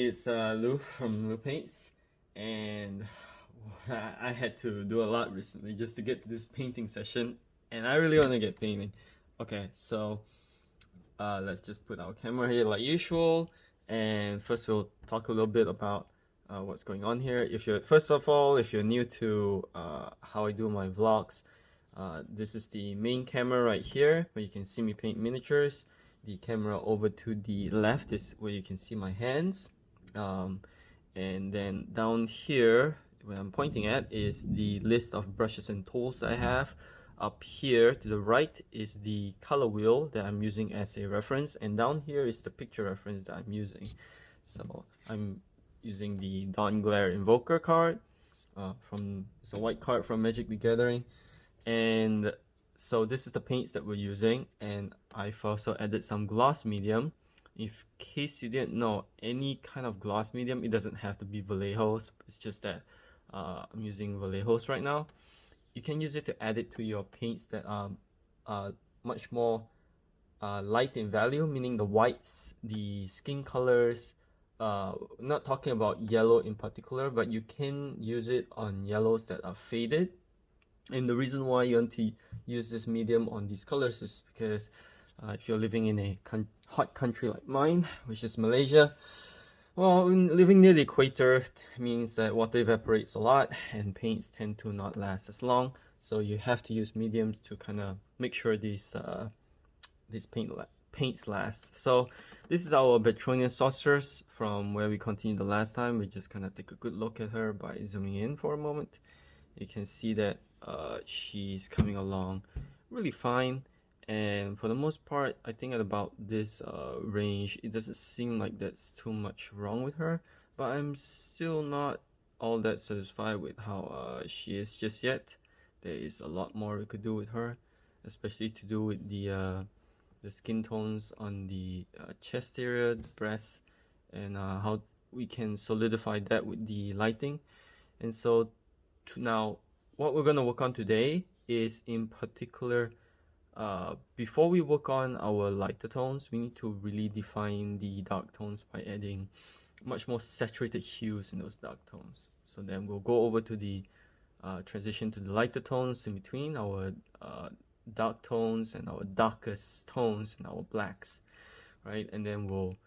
it's Lou from Lou Paints, and I had to do a lot recently just to get to this painting session, and I really want to get painting. Okay, so let's just put our camera here like usual, and first we'll talk a little bit about what's going on here. First of all, if you're new to how I do my vlogs, this is the main camera right here where you can see me paint miniatures. The camera over to the left is where you can see my hands, and then down here where I'm pointing at is the list of brushes and tools that I have. Up here to the right is the color wheel that I'm using as a reference, and down here is the picture reference that I'm using. So I'm using the Dawn Glare Invoker card it's a white card from Magic the Gathering, and so this is the paints that we're using, and I've also added some gloss medium. In case you didn't know, any kind of gloss medium, it doesn't have to be Vallejos, it's just that I'm using Vallejos right now. You can use it to add it to your paints that are much more light in value, meaning the whites, the skin colors. Not talking about yellow in particular, but you can use it on yellows that are faded. And the reason why you want to use this medium on these colors is because if you're living in a hot country like mine, which is Malaysia, well, living near the equator means that water evaporates a lot and paints tend to not last as long. So you have to use mediums to kind of make sure these paints last. So this is our Bretonnian Sorceress from where we continued the last time. We just kind of take a good look at her by zooming in for a moment. You can see that she's coming along really fine, and for the most part I think at about this range it doesn't seem like there's too much wrong with her, but I'm still not all that satisfied with how she is just yet. There is a lot more we could do with her, especially to do with the skin tones on the chest area, the breasts, and how we can solidify that with the lighting. And so now what we're going to work on today is, in particular, before we work on our lighter tones, we need to really define the dark tones by adding much more saturated hues in those dark tones. So then we'll go over to the transition to the lighter tones in between our dark tones and our darkest tones and our blacks, right? And then we'll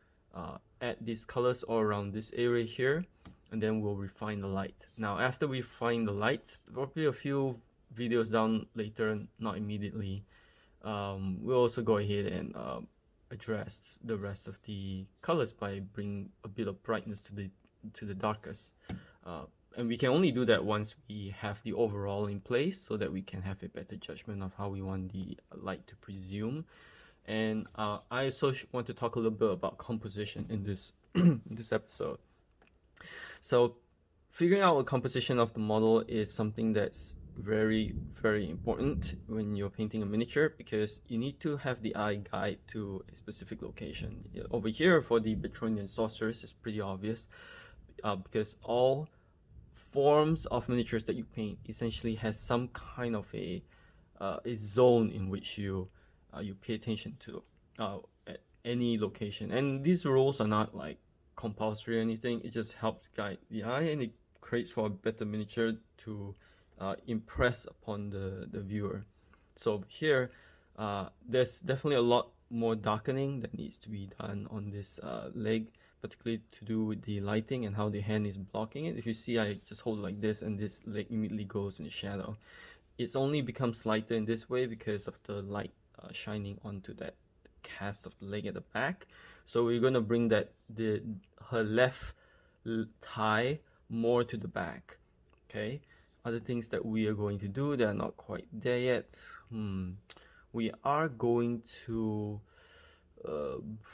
add these colors all around this area here, and then we'll refine the light. Now after we refine the light, probably a few videos down later, not immediately, we'll also go ahead and address the rest of the colors by bringing a bit of brightness to the darkest, and we can only do that once we have the overall in place, so that we can have a better judgment of how we want the light to presume. And I also want to talk a little bit about composition in this this episode. So figuring out a composition of the model is something that's very, very important when you're painting a miniature, because you need to have the eye guide to a specific location. Over here for the Bretonnian Sorceress, it's pretty obvious, because all forms of miniatures that you paint essentially has some kind of a zone in which you pay attention to at any location. And these rules are not like compulsory or anything, it just helps guide the eye, and it creates for a better miniature to impress upon the viewer. So here there's definitely a lot more darkening that needs to be done on this leg, particularly to do with the lighting and how the hand is blocking it. If you see, I just hold it like this and this leg immediately goes in the shadow. It's only becomes lighter in this way because of the light shining onto that cast of the leg at the back. So we're going to bring that her left thigh more to the back. Okay, other things that we are going to do that are not quite there yet. We are going to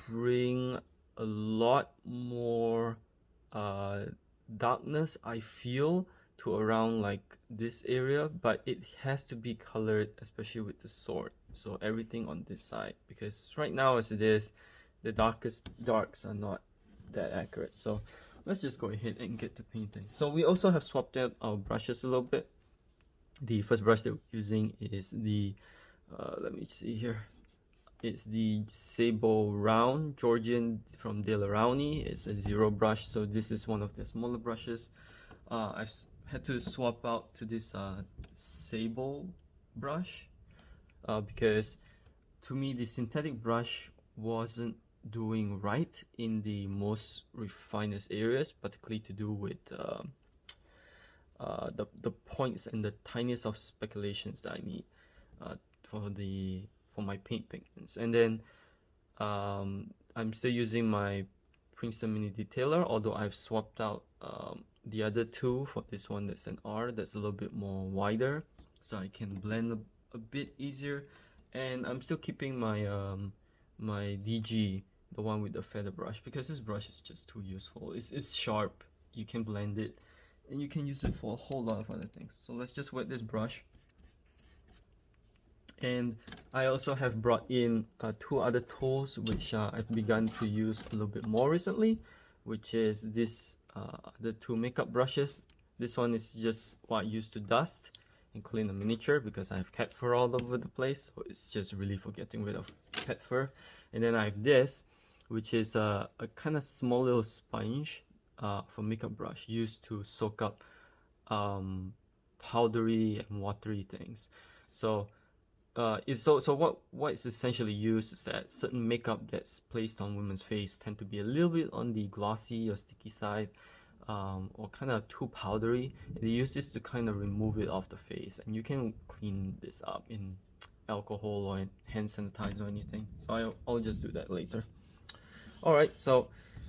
bring a lot more darkness, I feel, to around like this area, but it has to be colored, especially with the sword. So everything on this side, because right now as it is, the darks are not that accurate. So let's just go ahead and get to painting. So we also have swapped out our brushes a little bit. The first brush that we're using is the let me see here, it's the Sable Round Georgian from De La Rowney. It's a zero brush, so this is one of the smaller brushes. I've had to swap out to this Sable brush because to me the synthetic brush wasn't doing right in the most refined areas, particularly to do with the points and the tiniest of speculations that I need uh, for my paint pigments. And then I'm still using my Princeton Mini Detailer, although I've swapped out the other two for this one that's an R that's a little bit more wider, so I can blend a bit easier. And I'm still keeping my my DG, the one with the feather brush, because this brush is just too useful. It's sharp, you can blend it, and you can use it for a whole lot of other things. So let's just wet this brush. And I also have brought in two other tools which I've begun to use a little bit more recently, which is this the two makeup brushes. This one is just what I use to dust and clean the miniature because I have cat fur all over the place, so it's just really for getting rid of cat fur. And then I have this, which is a kind of small little sponge for makeup brush used to soak up powdery and watery things. So what is essentially used is that certain makeup that's placed on women's face tend to be a little bit on the glossy or sticky side, or kind of too powdery. And they use this to kind of remove it off the face, and you can clean this up in alcohol or in hand sanitizer or anything. So I'll just do that later. Alright, so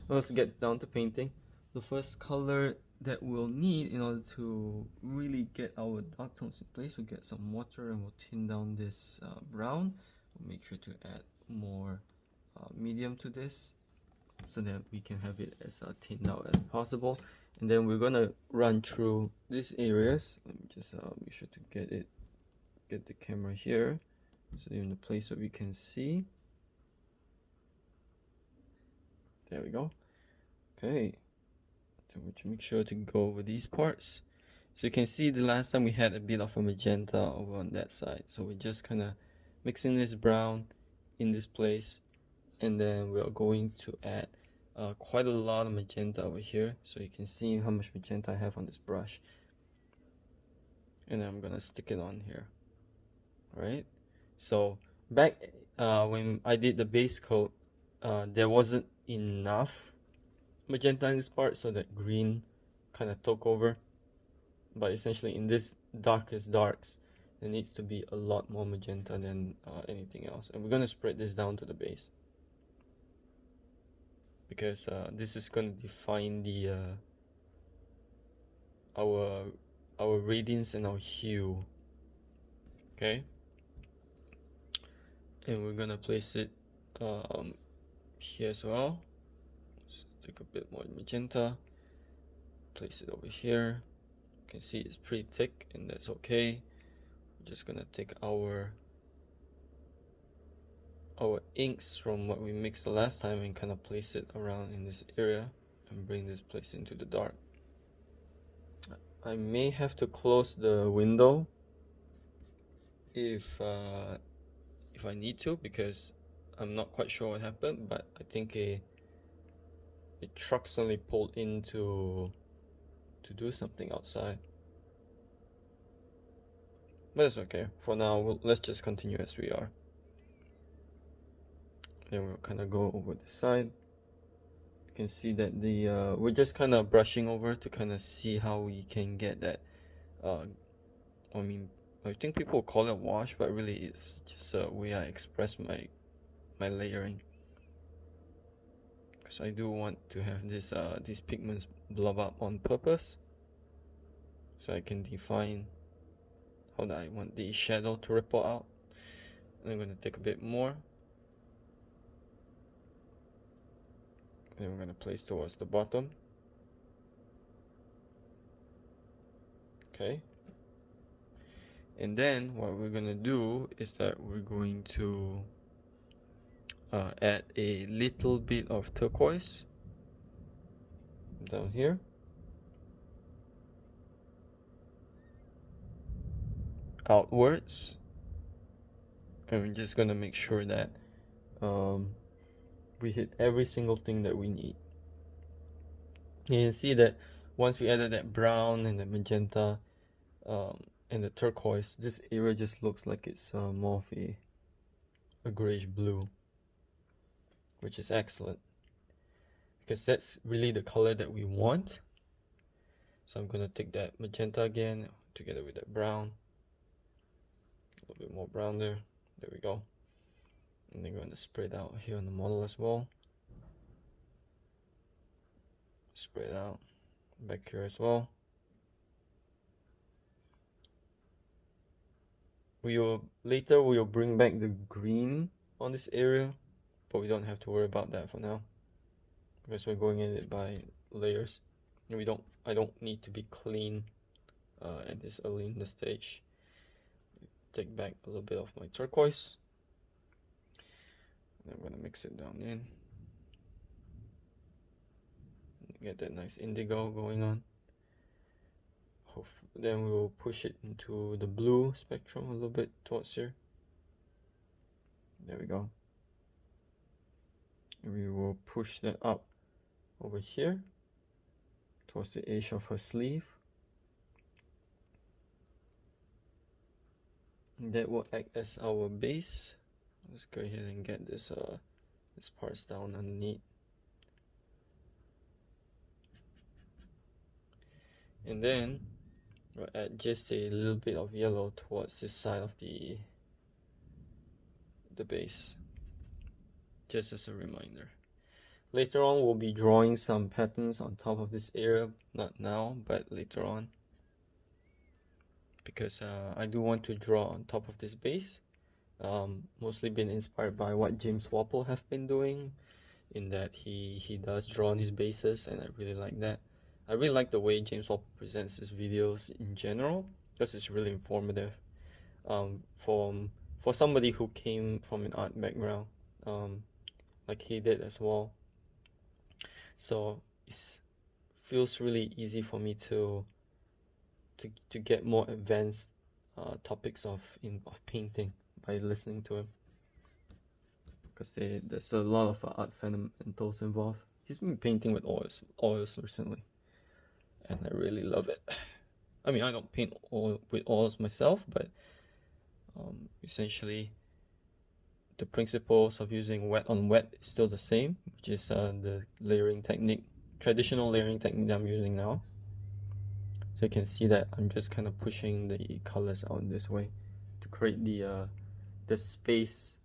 let's get down to painting. The first color that we'll need in order to really get our dark tones in place, we'll get some water and we'll thin down this brown. We'll make sure to add more medium to this so that we can have it as thinned out as possible. And then we're gonna run through these areas. Let me just make sure to get the camera here, so in the place that we can see. There we go. Okay, so we'll make sure to go over these parts. So you can see the last time we had a bit of a magenta over on that side, so we're just kind of mixing this brown in this place, and then we're going to add quite a lot of magenta over here, so you can see how much magenta I have on this brush. And then I'm gonna stick it on here. Alright, so back when I did the base coat, there wasn't enough magenta in this part, so that green kind of took over. But essentially in this darkest darks, there needs to be a lot more magenta than anything else. And we're gonna spread this down to the base, because this is gonna define the our radiance and our hue. Okay, and we're gonna place it here as well. So take a bit more magenta, place it over here. You can see it's pretty thick, and that's okay. We're just gonna take our inks from what we mixed the last time and kind of place it around in this area and bring this place into the dark. I may have to close the window if I need to, because I'm not quite sure what happened, but I think a truck suddenly pulled in to do something outside. But it's okay. For now, let's just continue as we are. Then we'll kind of go over the side. You can see that we're just kind of brushing over to kind of see how we can get that. I mean, I think people call it wash, but really it's just a way I express my layering. Because I do want to have this these pigments blob up on purpose, so I can define how I want the shadow to ripple out. And I'm gonna take a bit more. And we're gonna place towards the bottom. Okay. And then what we're gonna do is that we're going to add a little bit of turquoise down here. Outwards. And we're just gonna make sure that we hit every single thing that we need. You can see that once we added that brown and the magenta and the turquoise, this area just looks like it's more of a grayish blue, which is excellent because that's really the color that we want. So I'm going to take that magenta again together with that brown, a little bit more brown there. There we go. And then going to spread out here on the model as well. Spread out back here as well. Later we will bring back the green on this area, but we don't have to worry about that for now because we're going in it by layers. And I don't need to be clean at this early in the stage. Take back a little bit of my turquoise. And I'm gonna mix it down in. Get that nice indigo going on. Then we will push it into the blue spectrum a little bit towards here. There we go. And we will push that up over here towards the edge of her sleeve. And that will act as our base. Let's go ahead and get this parts down underneath. And then we'll add just a little bit of yellow towards this side of the base, just as a reminder. Later on we'll be drawing some patterns on top of this area, not now but later on, because I do want to draw on top of this base. Mostly been inspired by what James Wapple have been doing, in that he does draw on his bases, and I really like that. I really like the way James Wapple presents his videos in general, because it's really informative. For somebody who came from an art background, like he did as well. So it feels really easy for me to get more advanced topics of painting by listening to him, because there's a lot of art fundamentals involved. He's been painting with oils recently, and I really love it. I mean, I don't paint with oils myself, but essentially the principles of using wet on wet is still the same, which is the layering technique, traditional layering technique that I'm using now. So you can see that I'm just kind of pushing the colors out this way to create the space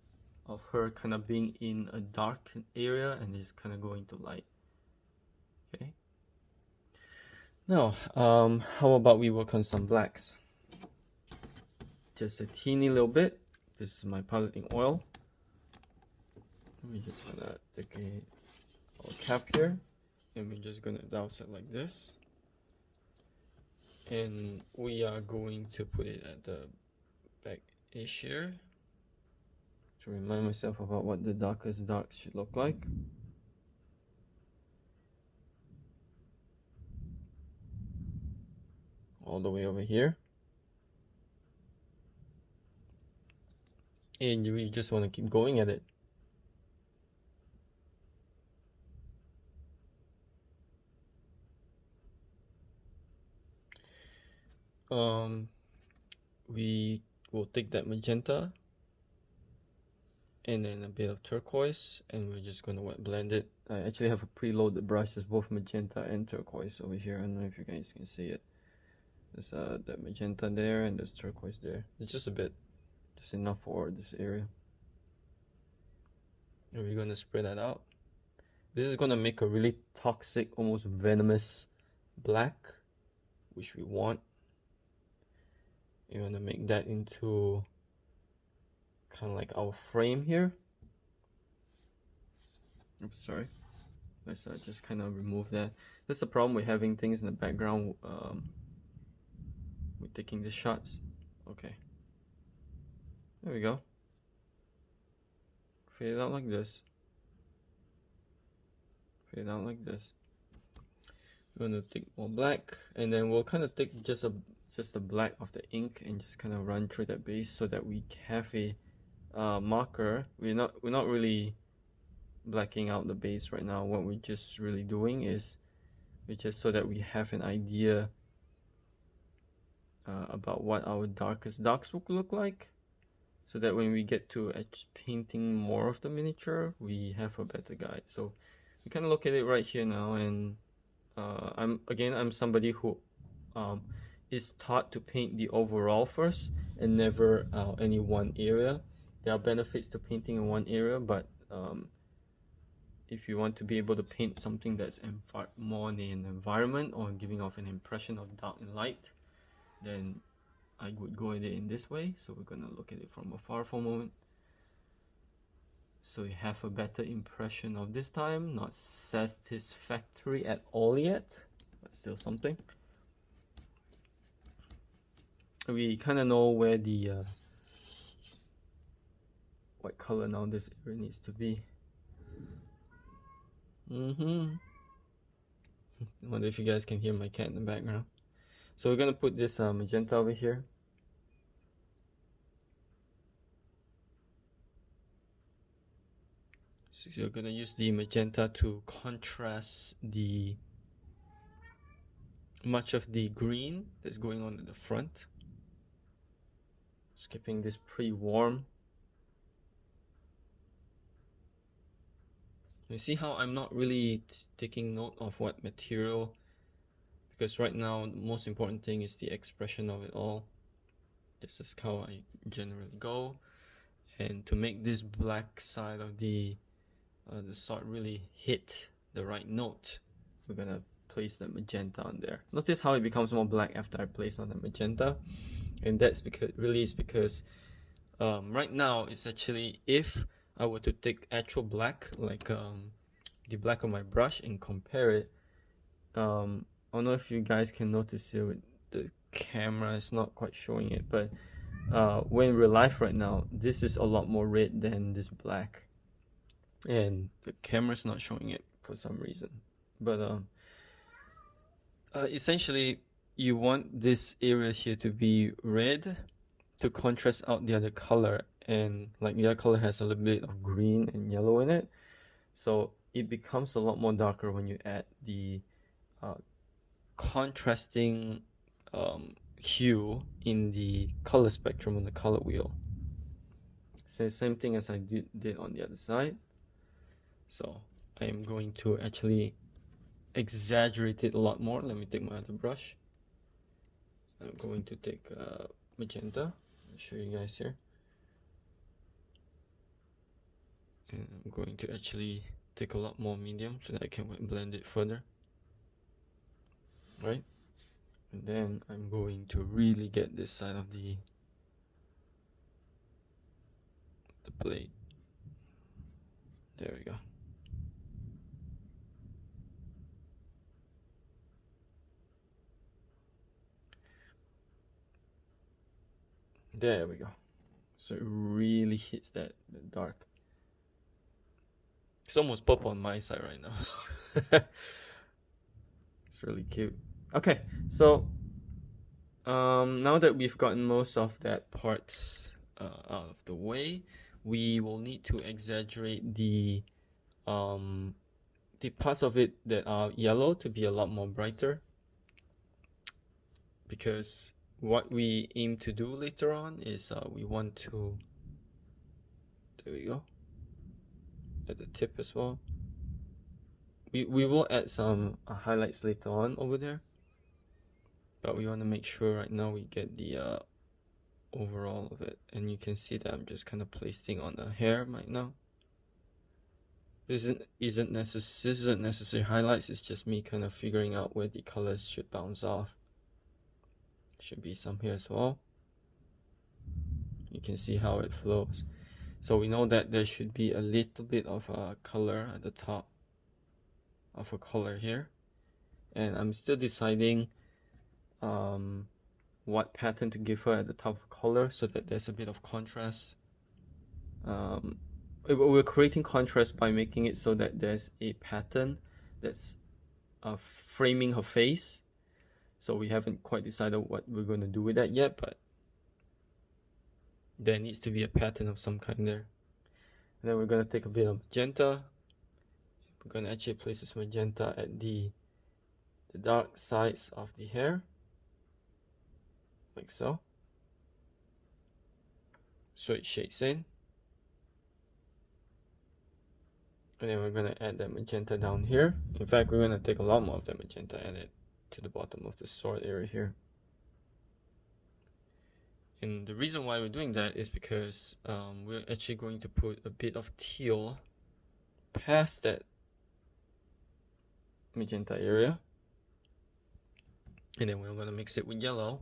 of her kind of being in a dark area and just kind of going to light. Okay. Now, how about we work on some blacks? Just a teeny little bit. This is my piloting oil. We're just gonna take a cap here, and we're just gonna douse it like this. And we are going to put it at the back edge here to remind myself about what the darkest darks should look like. All the way over here. And we just want to keep going at it. We will take that magenta and then a bit of turquoise, and we're just going to wet blend it. I actually have a preloaded brush that's both magenta and turquoise over here. I don't know if you guys can see it. There's that magenta there and there's turquoise there. It's just a bit, just enough for this area. And we're going to spread that out. This is going to make a really toxic, almost venomous black, which we want. You're going to make that into kind of like our frame here. Oops, sorry. Let's just kind of remove that. That's the problem with having things in the background with taking the shots. Okay. There we go. Fade it out like this. Fade it out like this. We're going to take more black, and then we'll kind of take just the black of the ink and just kind of run through that base so that we have a marker, we're not really blacking out the base right now. What we're just really doing is just so that we have an idea about what our darkest darks will look like, so that when we get to painting more of the miniature, we have a better guide. So we kind of look at it right here now, and I'm somebody who is taught to paint the overall first and never any one area. There are benefits to painting in one area, but if you want to be able to paint something that's more in an environment or giving off an impression of dark and light, then I would go at it in this way. So we're gonna look at it from afar for a moment, so you have a better impression of this time. Not satisfactory at all yet, but still something. We kind of know where the what color now this area needs to be. I wonder if you guys can hear my cat in the background. So we're gonna put this magenta over here. So you're gonna use the magenta to contrast the much of the green that's going on at the front. Skipping this pretty warm. You see how I'm not really taking note of what material, because right now the most important thing is the expression of it all. This is how I generally go. And to make this black side of the sword really hit the right note, we're gonna place the magenta on there. Notice how it becomes more black after I place on the magenta, and that's because right now it's actually, if I were to take actual black, like the black of my brush, and compare it, I don't know if you guys can notice here with the camera, it's not quite showing it, but when in real life right now, this is a lot more red than this black, and the camera's not showing it for some reason. But essentially, you want this area here to be red to contrast out the other color, and like the other color has a little bit of green and yellow in it, so it becomes a lot more darker when you add the contrasting hue in the color spectrum on the color wheel. So same thing as I did on the other side. So I am going to actually exaggerate it a lot more. Let me take my other brush. I'm going to take magenta. I'll show you guys here. And I'm going to actually take a lot more medium so that I can blend it further. Right? And then I'm going to really get this side of the blade. There we go. There we go. So it really hits that dark. It's almost purple on my side right now. It's really cute. Okay, so now that we've gotten most of that part out of the way, we will need to exaggerate the parts of it that are yellow to be a lot more brighter, because what we aim to do later on is we want to, there we go, at the tip as well. We will add some highlights later on over there, but we want to make sure right now we get the overall of it. And you can see that I'm just kind of placing on the hair right now. This isn't necessary highlights, it's just me kind of figuring out where the colors should bounce off. Should be some here as well. You can see how it flows. So we know that there should be a little bit of a color at the top of a color here, and I'm still deciding what pattern to give her at the top of the color so that there's a bit of contrast. We're creating contrast by making it so that there's a pattern that's framing her face. So we haven't quite decided what we're going to do with that yet, but there needs to be a pattern of some kind there. And then we're going to take a bit of magenta. We're going to actually place this magenta at the dark sides of the hair, like so. So it shades in. And then we're going to add that magenta down here. In fact, we're going to take a lot more of that magenta and add it to the bottom of the sword area here. And the reason why we're doing that is because we're actually going to put a bit of teal past that magenta area. And then we're going to mix it with yellow.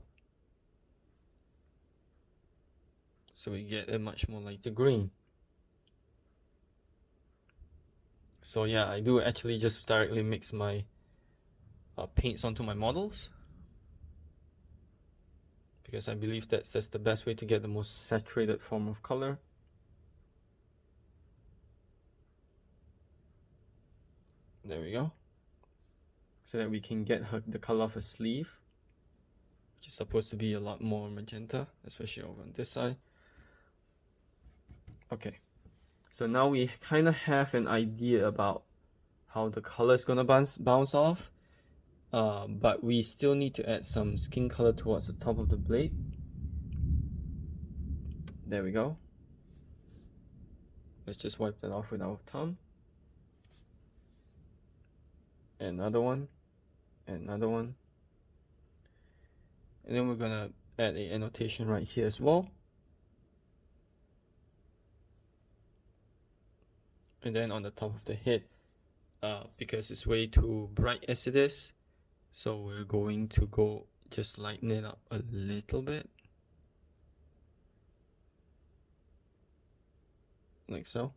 So we get a much more lighter green. So yeah, I do actually just directly mix my paints onto my models, because I believe that's the best way to get the most saturated form of color. There we go. So that we can get the color of her sleeve, which is supposed to be a lot more magenta, especially over on this side. Okay, so now we kind of have an idea about how the color is going to bounce off, but we still need to add some skin color towards the top of the blade. There we go. Let's just wipe that off with our thumb. Another one, another one. And then we're gonna add a annotation right here as well. And then on the top of the head, because it's way too bright as it is, so we're going to go just lighten it up a little bit, like so.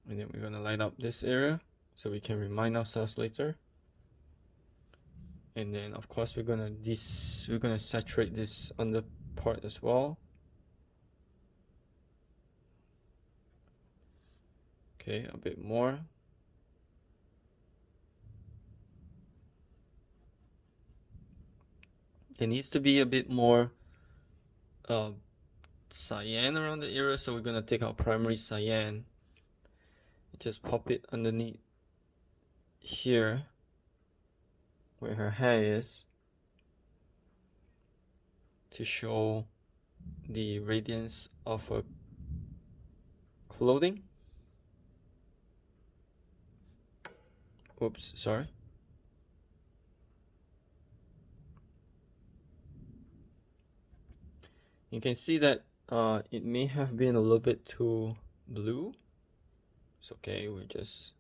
And then we're gonna light up this area so we can remind ourselves later. And then of course we're gonna saturate this under part as well. Okay, a bit more. It needs to be a bit more cyan around the area, so we're gonna take our primary cyan, just pop it underneath here where her hair is, to show the radiance of her clothing. Oops, sorry. You can see that it may have been a little bit too blue. It's okay, we're just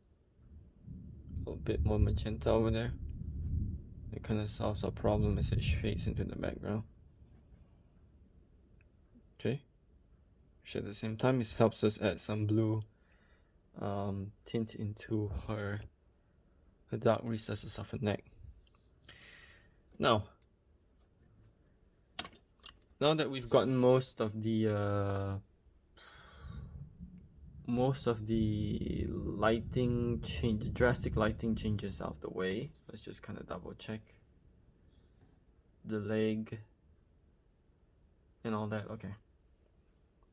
a little bit more magenta over there. It kind of solves our problem as it fades into the background. Okay, which at the same time it helps us add some blue tint into her dark recesses of her neck. Now that we've gotten most of the lighting change, drastic lighting changes out of the way, let's just kind of double check the leg and all that. Okay,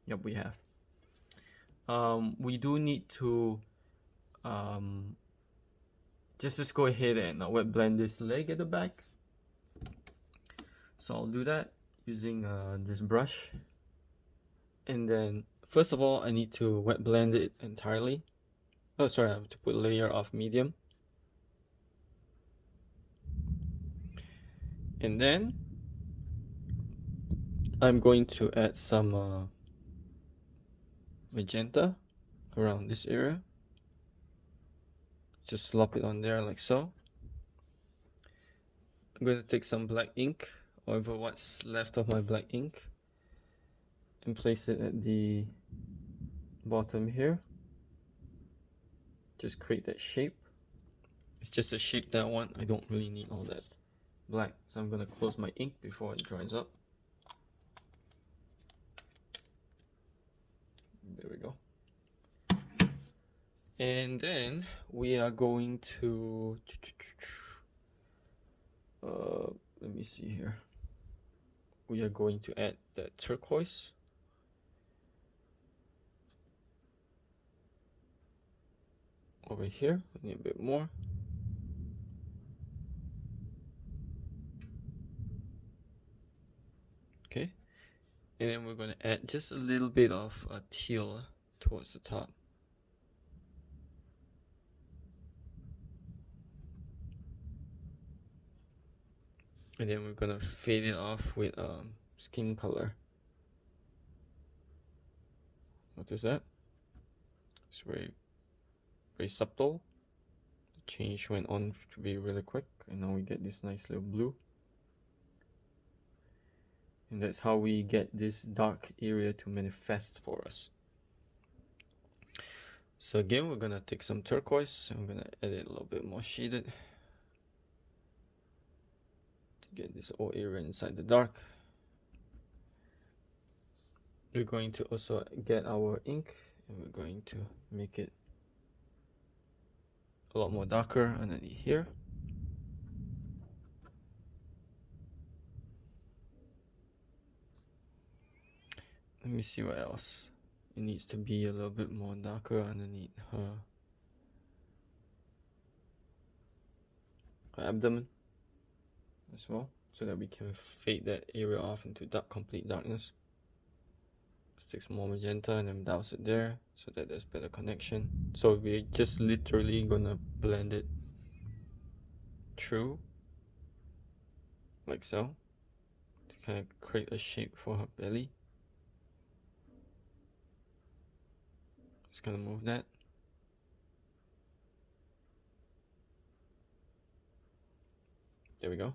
yep, we have. We do need to just go ahead and wet blend this leg at the back. So I'll do that using this brush. And then first of all, I need to wet blend it entirely. Oh, sorry, I have to put a layer of medium. And then I'm going to add some magenta around this area. Just slop it on there like so. I'm going to take some black ink, over what's left of my black ink, and place it at the bottom here. Just create that shape. It's just a shape that I want. I don't really need all that black, so I'm going to close my ink before it dries up. There we go. And then we are going to let me see here. we are going to add that turquoise. Over here, we need a bit more. Okay, and then we're going to add just a little bit of teal towards the top. And then we're going to fade it off with skin color. Notice that? It's very, very subtle. The change went on to be really quick, and now we get this nice little blue. And that's how we get this dark area to manifest for us. So again, we're gonna take some turquoise and we're gonna add it a little bit more shaded to get this whole area inside the dark. We're going to also get our ink and we're going to make it a lot more darker underneath here. Let me see what else. It needs to be a little bit more darker underneath her abdomen as well, so that we can fade that area off into complete darkness. Let's take some more magenta and then douse it there so that there's better connection. So we're just literally gonna blend it through like so to kind of create a shape for her belly. Just gonna move that. There we go.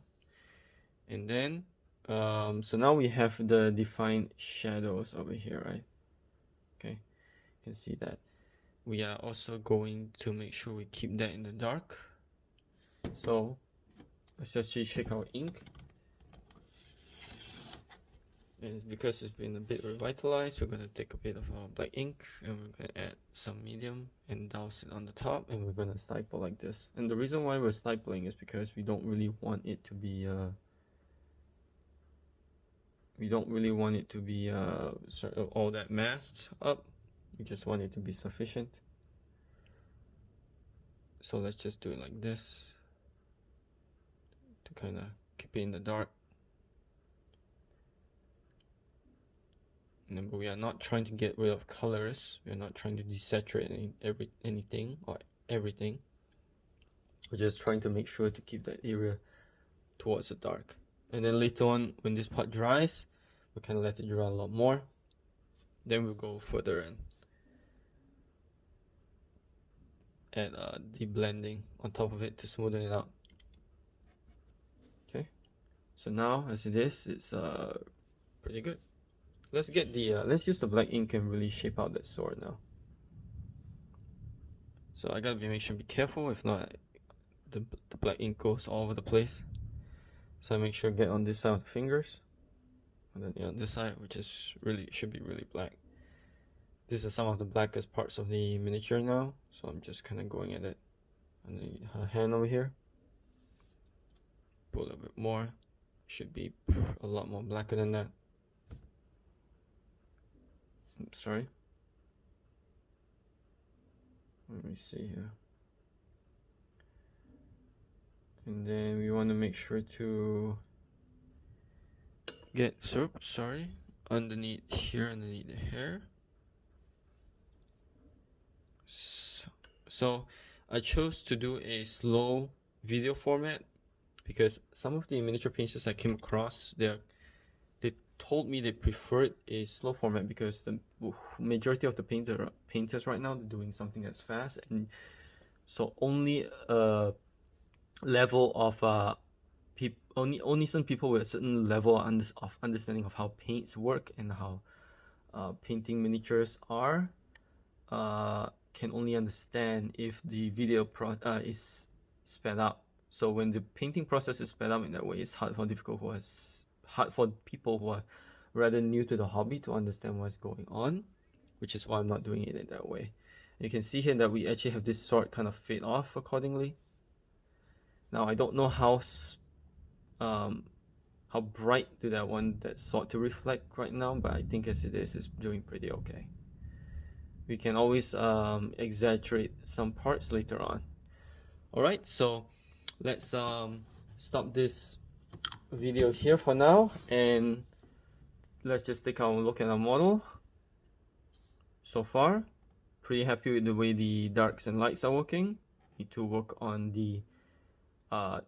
And then so now we have the defined shadows over here, right? Okay, you can see that. We are also going to make sure we keep that in the dark. So let's just shake our ink. And it's because it's been a bit revitalized, we're going to take a bit of our black ink and we're going to add some medium and douse it on the top, and we're going to stipple like this. And the reason why we're stippling is because we don't really want it to be sort of all that masked up. We just want it to be sufficient. So let's just do it like this to kind of keep it in the dark. But we are not trying to get rid of colors. We are not trying to desaturate anything or everything. We're just trying to make sure to keep that area towards the dark. And then later on, when this part dries, we can let it dry a lot more. Then we'll go further and add the blending on top of it to smoothen it out. Okay, so now as it is, it's pretty good. Let's get the let's use the black ink and really shape out that sword now. So I gotta make sure to be careful, if not the black ink goes all over the place. So I make sure to get on this side of the fingers, and then on this side, which is should be really black. This is some of the blackest parts of the miniature now, so I'm just kind of going at it. And then her hand over here, pull a bit more. Should be a lot more blacker than that. Oops, sorry. Let me see here. And then we want to make sure to get underneath here, underneath the hair. So I chose to do a slow video format because some of the miniature painters I came across, they told me they preferred a slow format because the majority of the painters right now, they're doing something that's fast, and so only a level of only some people with a certain level of understanding of how paints work and how painting miniatures are can only understand if the video is sped up. So when the painting process is sped up in that way, it's hard for people who are rather new to the hobby to understand what's going on, which is why I'm not doing it in that way. You can see here that we actually have this sword kind of fade off accordingly. Now I don't know how how bright do I want that sword to reflect right now, but I think as it is, it's doing pretty okay. We can always exaggerate some parts later on. Alright, so let's stop this video here for now, and let's just take a look at our model. So far, pretty happy with the way the darks and lights are working. Need to work on the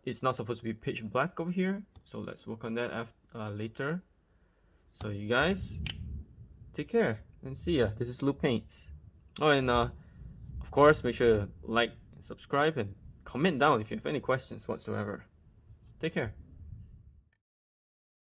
it's not supposed to be pitch black over here, so let's work on that later. So you guys take care and see ya. This is Lou Paints. Oh, and of course, make sure to like and subscribe and comment down if you have any questions whatsoever. Take care.